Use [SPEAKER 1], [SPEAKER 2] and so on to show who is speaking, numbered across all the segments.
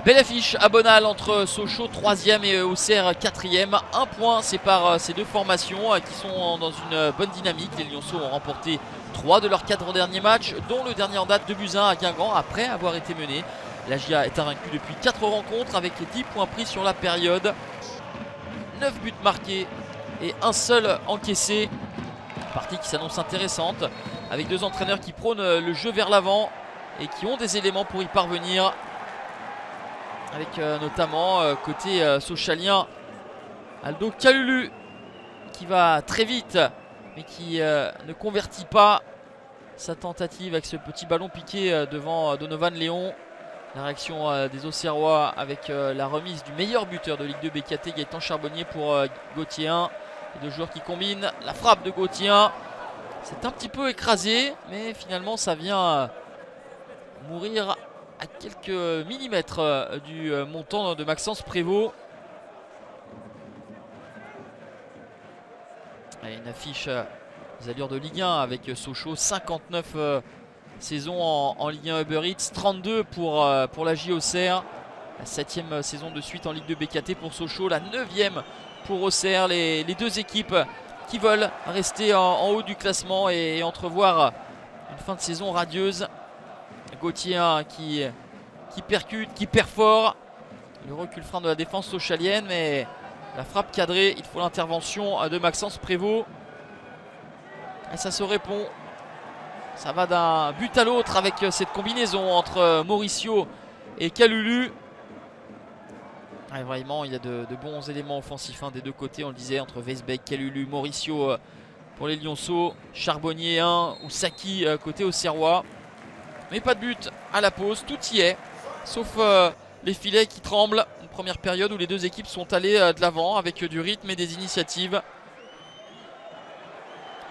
[SPEAKER 1] Belle affiche à Bonal entre Sochaux 3e et Auxerre 4e. Un point sépare ces deux formations qui sont dans une bonne dynamique. Les Lyonceaux ont remporté 3 de leurs 4 derniers matchs, dont le dernier en date de Buzyn à Guingamp après avoir été mené. La GIA est invaincue depuis 4 rencontres avec 10 points pris sur la période. 9 buts marqués et un seul encaissé. Partie qui s'annonce intéressante avec deux entraîneurs qui prônent le jeu vers l'avant et qui ont des éléments pour y parvenir. Avec notamment côté sochalien Aldo Kalulu qui va très vite mais qui ne convertit pas sa tentative avec ce petit ballon piqué devant Donovan Léon. La réaction des Auxerrois avec la remise du meilleur buteur de Ligue 2 BKT, Gaëtan Charbonnier, pour Gauthier 1. Les deux joueurs qui combinent, la frappe de Gauthier 1. C'est un petit peu écrasé mais finalement ça vient mourir à quelques millimètres du montant de Maxence Prévost. Allez, une affiche des allures de Ligue 1 avec Sochaux, 59 saisons en Ligue 1 Uber Eats, 32 pour la J Auxerre. La 7e saison de suite en Ligue 2 BKT pour Sochaux, la 9e pour Auxerre. Les deux équipes qui veulent rester en haut du classement et entrevoir une fin de saison radieuse. Gauthier 1 qui percute, qui perfore. Le recul frein de la défense sochalienne, mais la frappe cadrée, il faut l'intervention de Maxence Prévost. Et ça se répond. Ça va d'un but à l'autre avec cette combinaison entre Mauricio et Kalulu. Ouais, vraiment, il y a de bons éléments offensifs des deux côtés. On le disait, entre Weisbeck, Kalulu, Mauricio pour les Lyonceaux, Charbonnier 1 ou Saki côté Auxerrois. Mais pas de but à la pause, tout y est, sauf les filets qui tremblent. Une première période où les deux équipes sont allées de l'avant avec du rythme et des initiatives.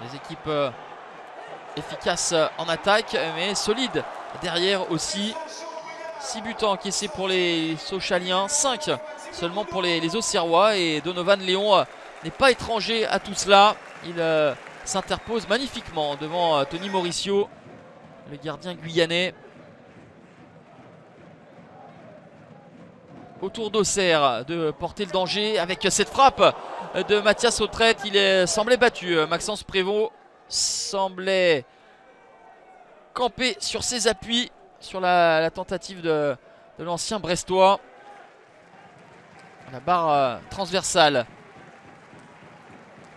[SPEAKER 1] Les équipes efficaces en attaque, mais solides derrière aussi. 6 buts encaissés pour les Sochaliens, 5 seulement pour les Auxerrois. Et Donovan Léon n'est pas étranger à tout cela. Il s'interpose magnifiquement devant Tony Mauricio, le gardien guyanais. Autour d'Auxerre de porter le danger avec cette frappe de Mathias Autrette. Il semblait battu. Maxence Prévost semblait camper sur ses appuis sur la tentative de l'ancien Brestois. La barre transversale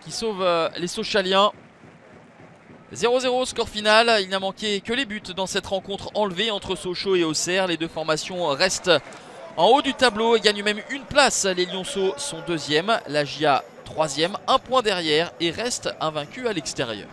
[SPEAKER 1] qui sauve les Sochaliens. 0-0 score final, il n'a manqué que les buts dans cette rencontre enlevée entre Sochaux et Auxerre. Les deux formations restent en haut du tableau et gagnent même une place. Les Lyonceaux sont 2e, la GIA 3e, un point derrière et reste invaincu à l'extérieur.